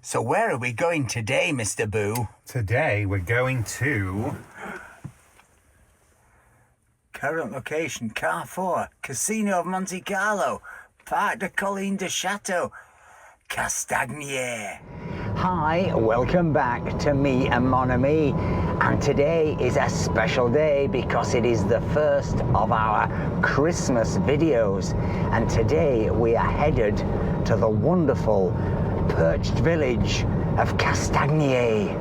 So where are we going today, Mr. Boo? Today we're going to... Current location, Carrefour, Casino of Monte Carlo, Parc de Colline de Chateau, Castagnères. Hi, welcome back to me and Mon Ami. And today is a special day because it is the first of our Christmas videos. And today we are headed to the wonderful perched village of Castagnères.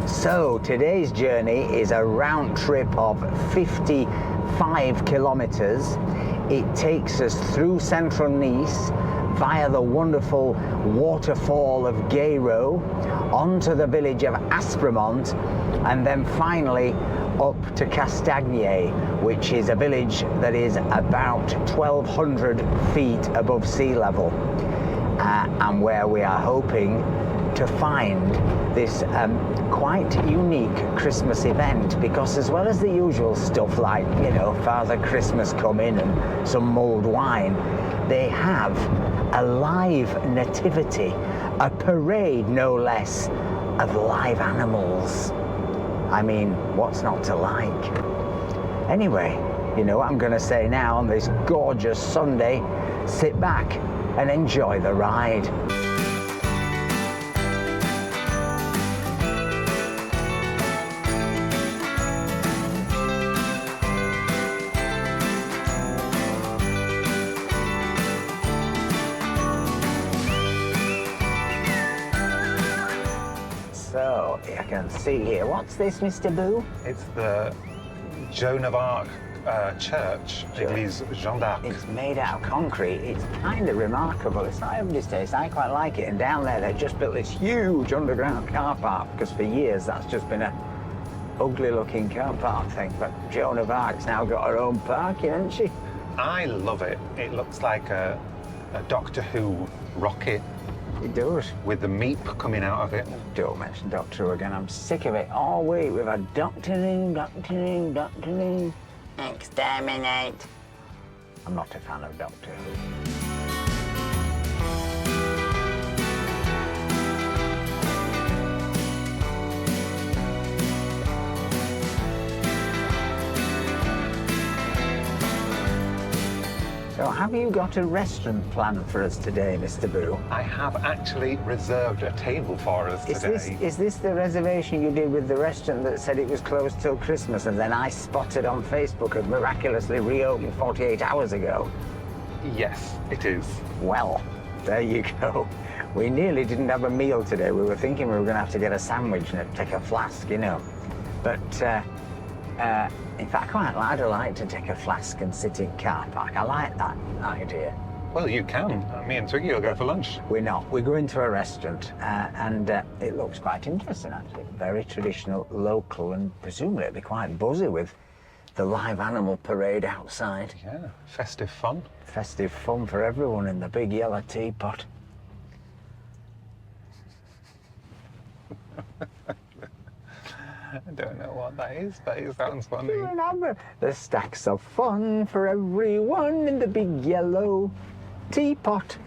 So today's journey is a round trip of 55 kilometers. It takes us through central Nice via the wonderful waterfall of Gayro onto the village of Aspremont and then finally up to Castagnères, which is a village that is about 1,200 feet above sea level and where we are hoping to find this quite unique Christmas event, because as well as the usual stuff like, you know, Father Christmas come in and some mulled wine, they have a live nativity, a parade no less, of live animals. I mean, what's not to like? Anyway, you know what I'm gonna say now on this gorgeous Sunday, sit back and enjoy the ride. So, I can see here, what's this, Mr. Boo? It's the Joan of Arc church, Église Jeanne d'Arc. It's made out of concrete. It's kind of remarkable. It's not everybody's taste. I quite like it. And down there, they've just built this huge underground car park, because for years that's just been a ugly looking car park thing. But Joan of Arc's now got her own parking, hasn't she? I love it. It looks like a Doctor Who rocket. It does. With the meep coming out of it. Don't mention Doctor Who again. I'm sick of it. All week we've had Doctor Who, Doctor Who, Doctor Who. Exterminate. I'm not a fan of Doctor Who. So have you got a restaurant planned for us today, Mr. Boo? I have actually reserved a table for us today. Is this the reservation you did with the restaurant that said it was closed till Christmas and then I spotted on Facebook had miraculously reopened 48 hours ago? Yes, it is. Well, there you go. We nearly didn't have a meal today. We were thinking we were going to have to get a sandwich and take a flask, you know. But in fact, I'd like to take a flask and sit in car park. I like that idea. Well, you can. Me and Twiggy will go for lunch. We're not. We're going to a restaurant, and it looks quite interesting, actually. Very traditional, local, and presumably it'll be quite buzzy with the live animal parade outside. Yeah, festive fun. Festive fun for everyone in the big yellow teapot. I don't know what that is, but it sounds funny. Remember, there's stacks of fun for everyone in the big yellow teapot.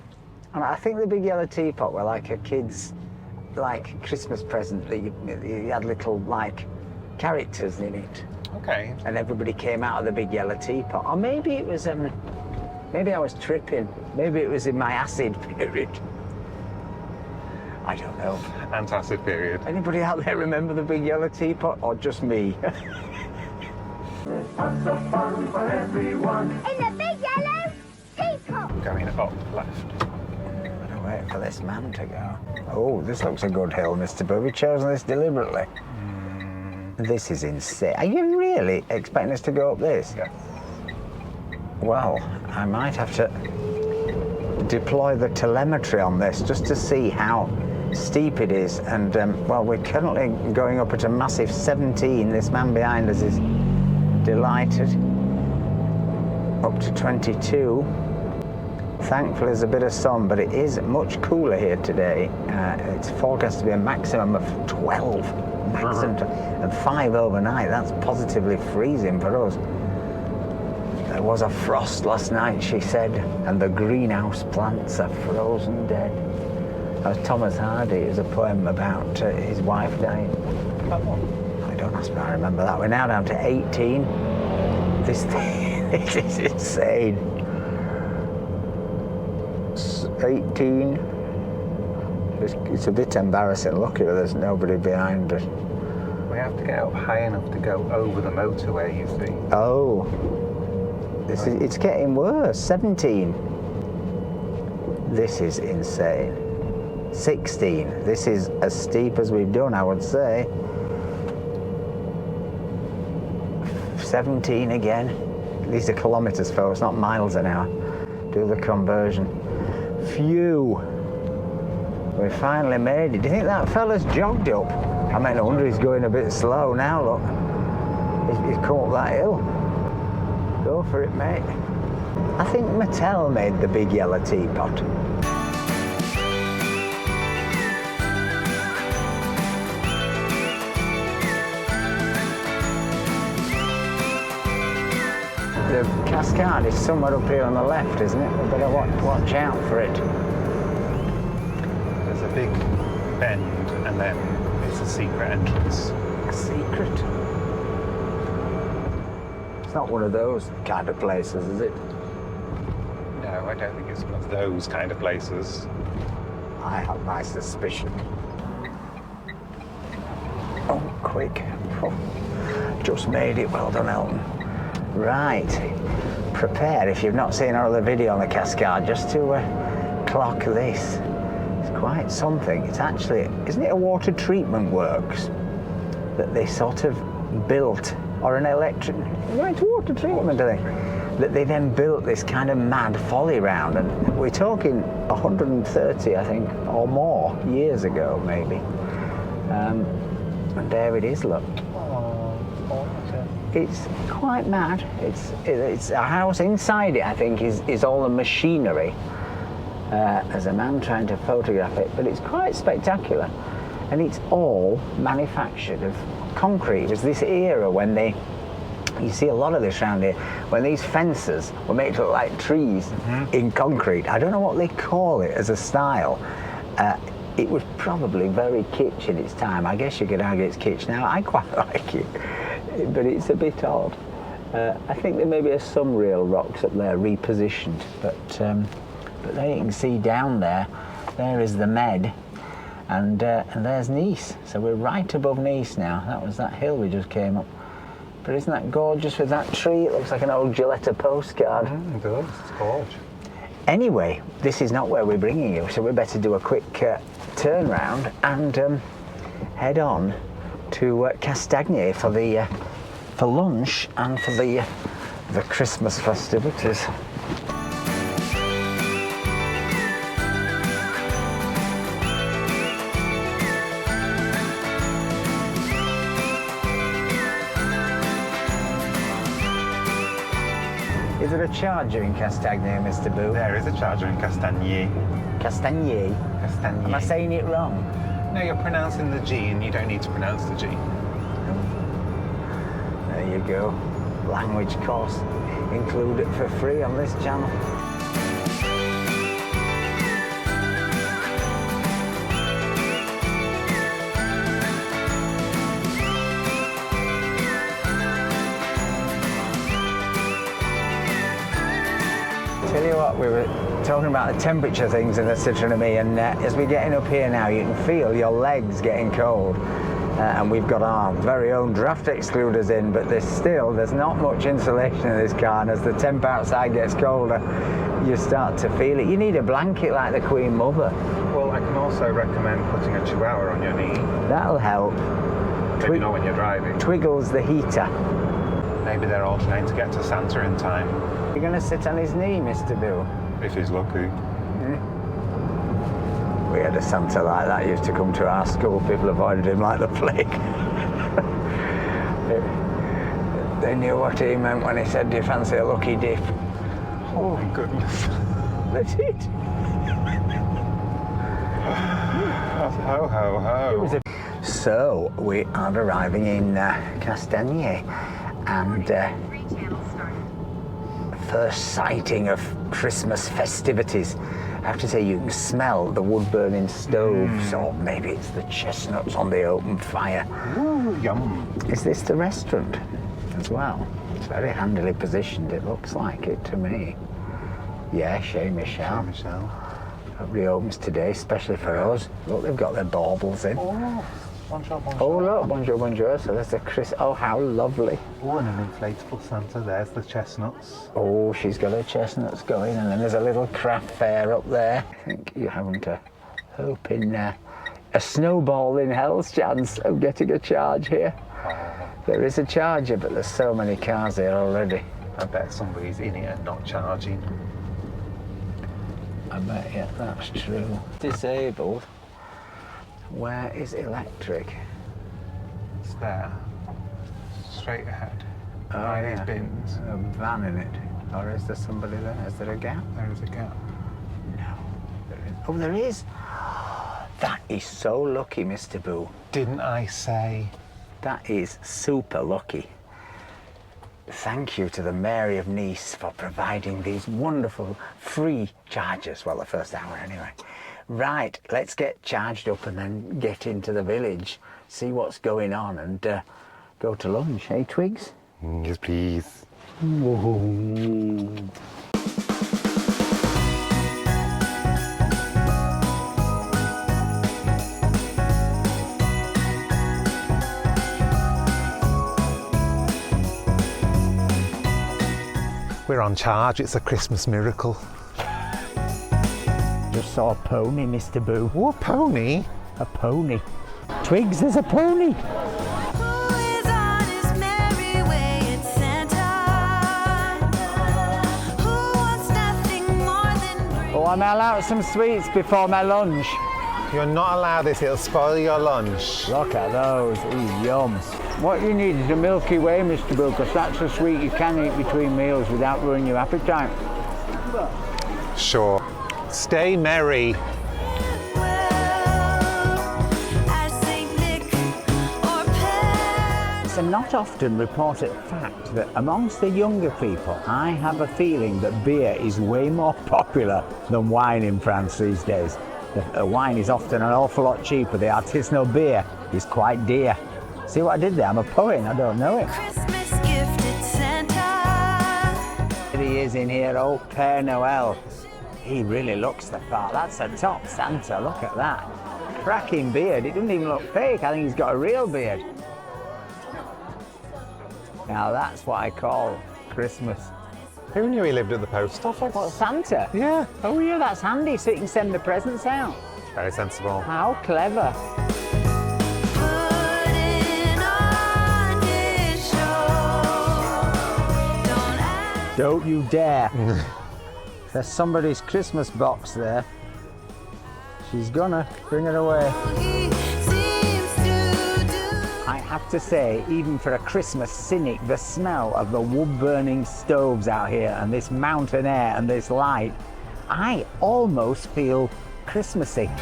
And I think the big yellow teapot were like a kid's, like, Christmas present that you had little, like, characters in it. Okay. And everybody came out of the big yellow teapot. Or maybe it was, maybe I was tripping. Maybe it was in my acid period. I don't know. Antacid period. Anybody out there remember the big yellow teapot, or just me? Lots of fun for everyone in the big yellow teapot. Going up left. I'm gonna wait for this man to go. Oh, this looks a good hill, Mr. Boo. We've chosen this deliberately. This is insane. Are you really expecting us to go up this? Yeah. Well, I might have to deploy the telemetry on this just to see how steep it is. And well, we're currently going up at a massive 17. This man behind us is delighted. Up to 22. Thankfully there's a bit of sun, but it is much cooler here today. It's forecast to be a maximum of 12, and 5 overnight. That's positively freezing for us. There was a frost last night, she said, and the greenhouse plants are frozen dead. That was Thomas Hardy. It was a poem about his wife dying. I don't ask me, I remember that. We're now down to 18. This thing, this is insane. 18. It's a bit embarrassing. Luckily there's nobody behind us. We have to get up high enough to go over the motorway, you see. Oh. It's getting worse. 17. This is insane. 16. This is as steep as we've done, I would say. 17 again. These are kilometres, folks, not miles an hour. Do the conversion. Phew. We finally made it. Do you think that fella's jogged up? I mean, I wonder he's going a bit slow now, look. He's come up that hill. Go for it, mate. I think Mattel made the big yellow teapot. The cascade is somewhere up here on the left, isn't it? We better watch out for it. There's a big bend, and then it's a secret entrance. A secret? It's not one of those kind of places, is it? No, I don't think it's one of those kind of places. I have my suspicion. Oh, quick. Oh, just made it. Well done, Elton. Right. Prepare, if you've not seen our other video on the cascade, just to clock this. It's quite something. It's actually, isn't it a water treatment works that they sort of built, or an electric, right, it's water treatment, I think, that they then built this kind of mad folly round, and we're talking 130, I think, or more years ago, maybe. And there it is, look. It's quite mad. It's a house. Inside it, I think, is all the machinery. There's a man trying to photograph it, but it's quite spectacular. And it's all manufactured of concrete. It was this era when you see a lot of this around here, when these fences were made to look like trees in concrete. I don't know what they call it as a style. It was probably very kitsch in its time. I guess you could argue it's kitsch now. I quite like it, but it's a bit odd. I think there maybe are some real rocks up there repositioned, but there you can see down there is the Med, and there's Nice. So we're right above Nice now. That was that hill we just came up. But isn't that gorgeous with that tree? It looks like an old Gillette postcard. It does, it's gorgeous. Anyway, this is not where we're bringing you, so we better do a quick turn round and head on to Castagners for lunch and for the Christmas festivities. Is there a charger in Castagners, Mr. Boo? There is a charger in Castagners. Castagners? Castagners. Am I saying it wrong? No, you're pronouncing the G, and you don't need to pronounce the G. There you go. Language course included for free on this channel. Tell you what, we were talking about the temperature things in the Citroen, and as we're getting up here now, you can feel your legs getting cold. And we've got our very own draft excluders in, but there's not much insulation in this car, and as the temp outside gets colder, you start to feel it. You need a blanket like the Queen Mother. Well, I can also recommend putting a chihuahua on your knee. That'll help. Maybe not when you're driving. Twiggles the heater. Maybe they're all trying to get to Santa in time. You're going to sit on his knee, Mr. Bill? If he's lucky. We had a Santa like that used to come to our school. People avoided him like the plague. They knew what he meant when he said, "Do you fancy a lucky dip?" Oh my goodness. smell at it. Ho, ho, ho. So we are arriving in Castagners, and first sighting of Christmas festivities. I have to say, you can smell the wood-burning stoves, or maybe it's the chestnuts on the open fire. Ooh, yum. Is this the restaurant as well? It's very handily positioned, it looks like it to me. Yeah, Chez Michel. Michelle. It reopens today, especially for us. Look, they've got their baubles in. Oh, bonjour, bonjour. Oh, look, bonjour, bonjour. So there's a oh, how lovely. Oh, and an inflatable Santa. There's the chestnuts. Oh, she's got her chestnuts going, and then there's a little craft fair up there. I think you're having to hope in a snowball in hell's chance of getting a charge here. There is a charger, but there's so many cars here already. I bet somebody's in it and not charging. I bet, yeah, that's true. Disabled. Where is electric? It's there. Straight ahead. Oh, By yeah. these bins. A van in it. Or is there somebody there? Is there a gap? There is a gap. No, there isn't. Oh, there is. That is so lucky, Mr. Boo. Didn't I say? That is super lucky. Thank you to the Mary of Nice for providing these wonderful free chargers. Well, the first hour anyway. Right, let's get charged up and then get into the village, see what's going on, and go to lunch, eh, Twigs? Yes, please. We're on charge. It's a Christmas miracle. Just saw a pony, Mr. Boo. Oh, a pony? A pony. Twigs, there's a pony. Oh, I'm allowed some sweets before my lunch. You're not allowed this. It'll spoil your lunch. Look at those. Ooh, yum. What you need is a Milky Way, Mr. Boo, because that's a sweet you can eat between meals without ruining your appetite. Sure. Stay merry. It's a not often reported fact that amongst the younger people, I have a feeling that beer is way more popular than wine in France these days. The wine is often an awful lot cheaper. The artisanal beer is quite dear. See what I did there? I'm a poet and I don't know it. Christmas gifted Santa. Here he is in here, old Père Noël. He really looks the part. That's a top Santa, look at that. Cracking beard, it doesn't even look fake. I think he's got a real beard. Now that's what I call Christmas. Who knew he lived at the post office? What, Santa? Yeah. Oh yeah, that's handy, so you can send the presents out. Very sensible. How clever. Putting on his show. Don't ask. Don't you dare. There's somebody's Christmas box there. She's gonna bring it away. He seems to do. I have to say, even for a Christmas cynic, the smell of the wood-burning stoves out here and this mountain air and this light, I almost feel Christmassy. I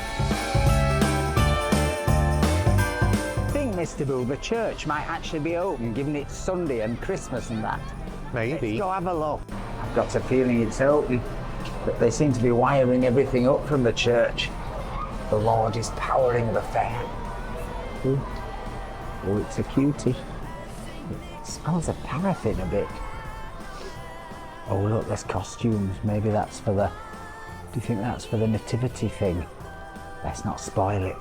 think, Mr. Boo, the church might actually be open, given it's Sunday and Christmas and that. Maybe. Let's go have a look. I've got a feeling it's open, but they seem to be wiring everything up from the church. The Lord is powering the fair. Ooh. Oh, it's a cutie. It smells of paraffin a bit. Oh, look, there's costumes. Maybe that's for the... Do you think that's for the nativity thing? Let's not spoil it.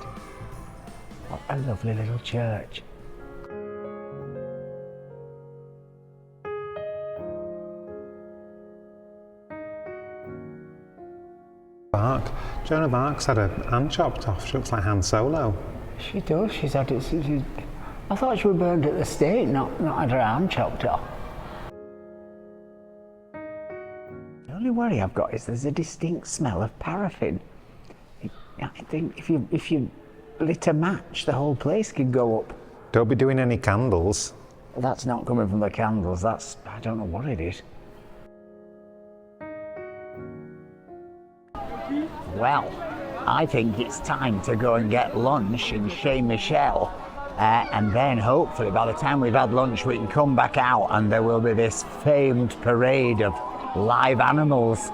What a lovely little church. Arc. Joan of Arc's had her hand chopped off. She looks like Han Solo. She does. She's had it. I thought she was burned at the stake, not had her arm chopped off. The only worry I've got is there's a distinct smell of paraffin. I think if you lit a match, the whole place could go up. Don't be doing any candles. Well, that's not coming from the candles. I don't know what it is. Well, I think it's time to go and get lunch in Chez Michel. And then hopefully by the time we've had lunch we can come back out and there will be this famed parade of live animals.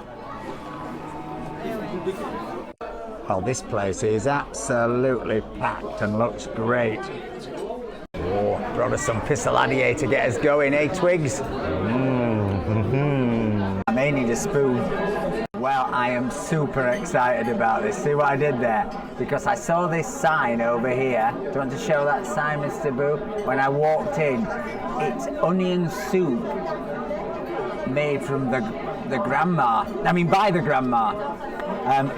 Well, this place is absolutely packed and looks great. Oh, brought us some pissaladier to get us going, eh, Twigs? I may need a spoon. Well, I am super excited about this. See what I did there? Because I saw this sign over here. Do you want to show that sign, Mr. Boo? When I walked in, it's onion soup made from the grandma. I mean, by the grandma.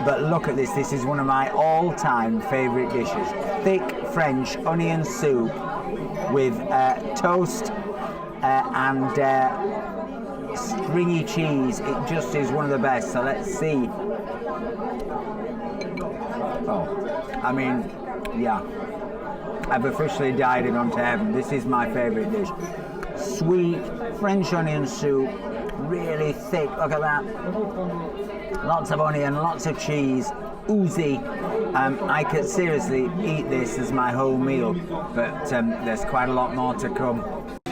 But look at this. This is one of my all-time favourite dishes. Thick French onion soup with toast and stringy cheese. It just is one of the best. So let's see. Oh, I mean, yeah. I've officially died and gone to heaven. This is my favourite dish. Sweet French onion soup, really thick. Look at that. Lots of onion, lots of cheese, oozy. I could seriously eat this as my whole meal, but there's quite a lot more to come.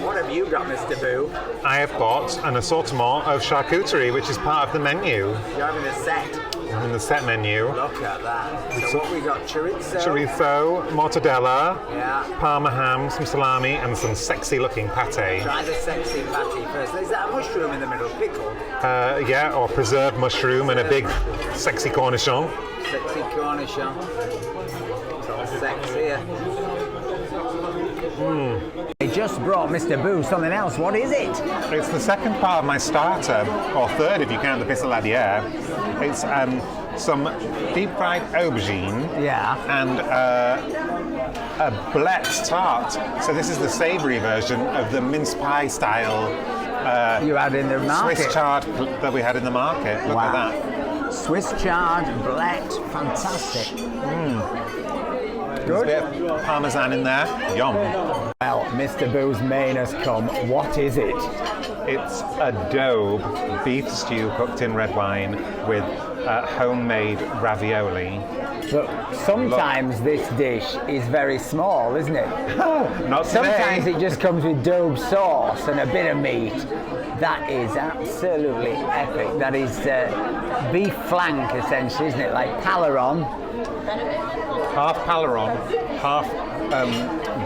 What have you got, Mr. Boo? I have got an assortment of charcuterie, which is part of the menu. You're having a set. I'm in the set menu. Look at that. So what we got? Chorizo? Chorizo, mortadella, Yeah. parma ham, some salami, and some sexy-looking pate. Try the sexy patty first. Is that a mushroom in the middle? Pickled? Yeah, or preserved mushroom and a big sexy cornichon. Sexy cornichon. It's all sexy. I just brought Mr. Boo something else. What is it? It's the second part of my starter, or third if you count the pissaladier. It's some deep-fried aubergine Yeah. and a blette tart. So this is the savoury version of the mince pie style You had in the market. Swiss chard that we had in the market. Look at that. Swiss chard, blette, fantastic. There's a bit of parmesan in there. Yum. Well, Mr. Boo's main has come. What is it? It's a daube beef stew cooked in red wine with homemade ravioli. But sometimes this dish is very small, isn't it? Not Sometimes today. it just comes with daube sauce and a bit of meat. That is absolutely epic. That is beef flank, essentially, isn't it? Like paleron. Half paleron, half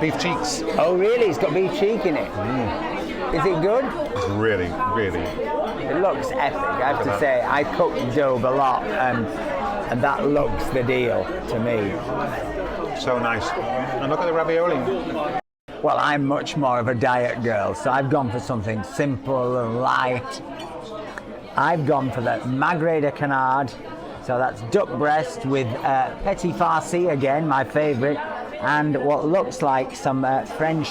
beef cheeks. Oh, really? It's got beef cheek in it. Is it good? It's really, really. It looks epic. I have to say, I cook daube a lot, and that looks the deal to me. So nice. And look at the ravioli. Well, I'm much more of a diet girl, so I've gone for something simple and light. I've gone for the magret de canard, so that's duck breast with petit farci, again, my favourite, and what looks like some French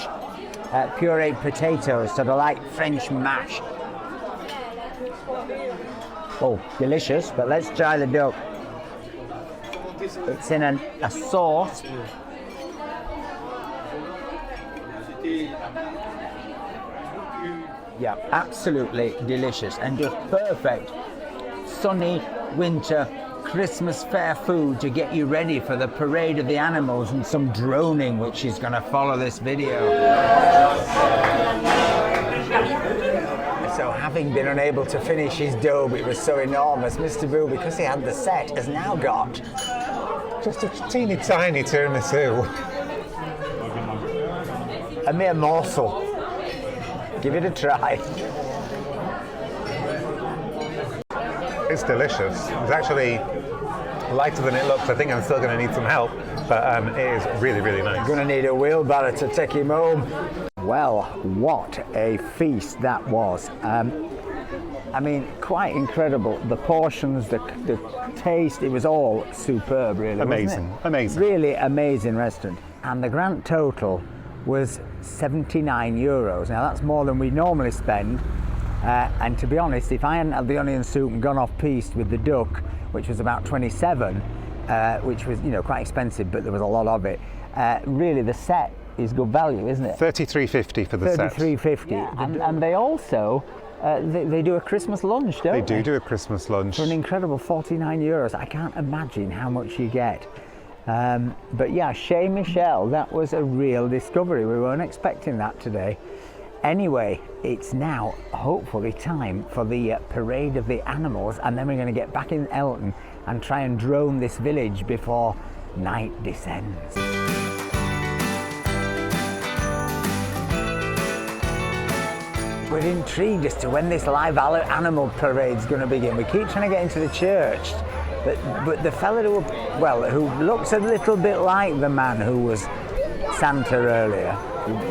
pureed potatoes, sort of like French mash. Oh, delicious, but let's try the duck. It's in a sauce. Yeah, absolutely delicious and just perfect sunny winter Christmas fair food to get you ready for the parade of the animals and some droning which is going to follow this video. So having been unable to finish his daube, it was so enormous, Mr. Boo, because he had the set, has now got Just a teeny tiny tiramisu. a mere morsel. Give it a try. It's delicious. It's actually lighter than it looks. I think I'm still going to need some help, but it is really, really nice. Gonna need a wheelbarrow to take him home. Well, what a feast that was. I mean, quite incredible. The portions, the taste, it was all superb, really. Amazing, wasn't it? amazing. Really amazing restaurant. And the grand total was €79. Now that's more than we normally spend. And to be honest, if I hadn't had the onion soup and gone off piste with the duck, which was about 27, which was, you know, quite expensive, but there was a lot of it. Really, the set is good value, isn't it? $33.50 for the set. $33.50. Yeah, and they also They do a Christmas lunch, don't they? They do a Christmas lunch. For an incredible €49. I can't imagine how much you get. But yeah, Chez Michel, that was a real discovery. We weren't expecting that today. Anyway, it's now hopefully time for the parade of the animals, and then we're going to get back in Elton and try and drone this village before night descends. We're intrigued as to when this live animal parade's going to begin. We keep trying to get into the church, but the fella who looks a little bit like the man who was Santa earlier,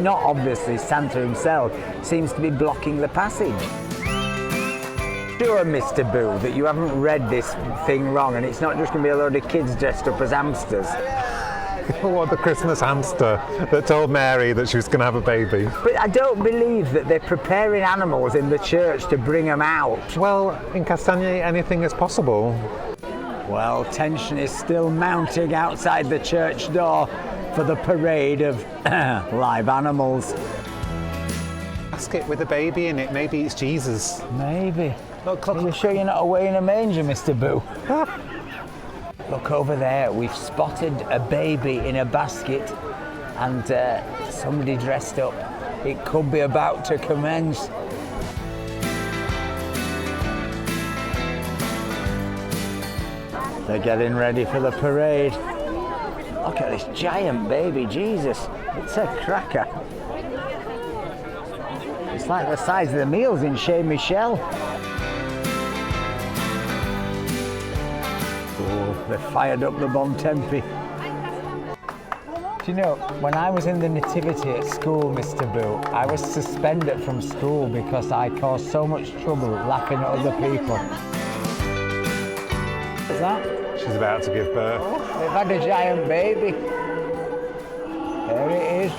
not obviously Santa himself, seems to be blocking the passage. Sure, Mr. Boo, that you haven't read this thing wrong, and it's not just going to be a load of kids dressed up as hamsters. What, the Christmas hamster that told Mary that she was going to have a baby? But I don't believe that they're preparing animals in the church to bring them out. Well, in Castagne, anything is possible. Well, tension is still mounting outside the church door for the parade of live animals. Basket with a baby in it, maybe it's Jesus. Maybe. Look, Are you sure you're not away in a manger, Mr. Boo? Look over there, we've spotted a baby in a basket and somebody dressed up. It could be about to commence. They're getting ready for the parade. Look at this giant baby, Jesus. It's a cracker. It's like the size of the meals in Chez Michel. Oh, they've fired up the Bon Tempi. Do you know, when I was in the nativity at school, Mr. Boo, I was suspended from school because I caused so much trouble laughing at other people. What's that? She's about to give birth. They've had a giant baby. There it is.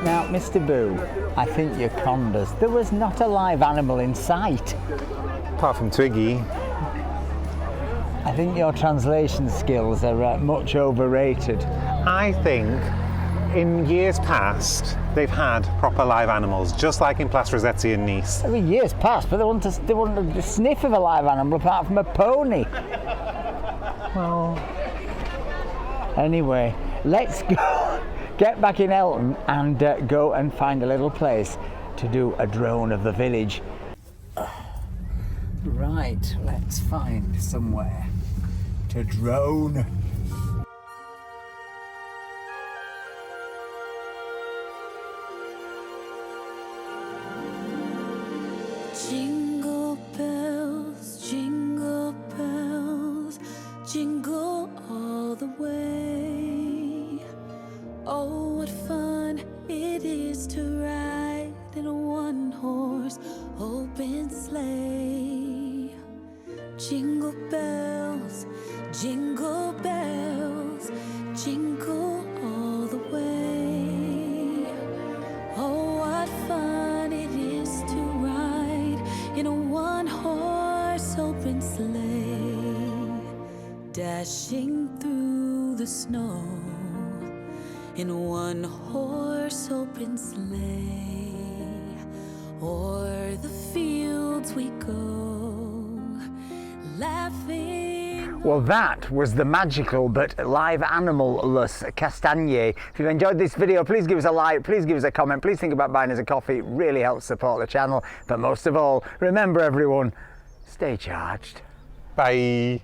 Now, Mr. Boo, I think you conned us. There was not a live animal in sight. Apart from Twiggy. I think your translation skills are much overrated. I think in years past, they've had proper live animals, just like in Place Rossetti in Nice. I mean, years passed, but they wouldn't a sniff of a live animal apart from a pony. Well, anyway, let's go. Get back in Elton and go and find a little place to do a drone of the village. Right, let's find somewhere to drone. Jingle bells, jingle all the way. Oh, what fun it is to ride in a one-horse open sleigh. Jingle bells, jingle all the way. Oh, what fun it is to ride in a one-horse open sleigh, dashing through the snow in a one-horse open sleigh. O'er the fields we go, laughing. Well, that was the magical but live animal-less Castagnier. If you've enjoyed this video, please give us a like, please give us a comment, please think about buying us a coffee. It really helps support the channel. But most of all, remember everyone, stay charged. bye.